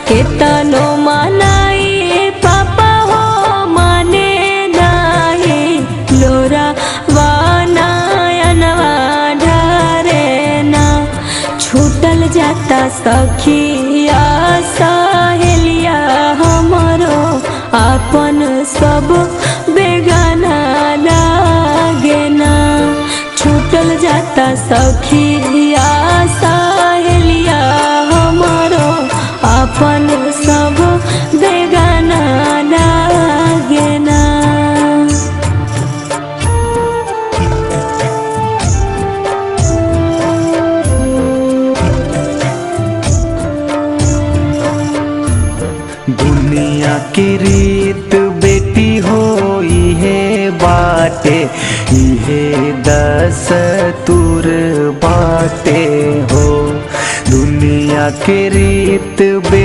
केतनो मनाई पापा हो माने नहीं, लोरा वानवा ढारे ना। छूटल जाता सखिया सहेलिया हमरो, अपन सब बेगाना लागे ना। छूटल जाता सखिया सहेलिया हमरो, अपन सब बेगाना लागे ना। दुनिया की रीत बेटी हो इहे बाटे, इहे दस्तूर बाटे हो। दुनिया की रीत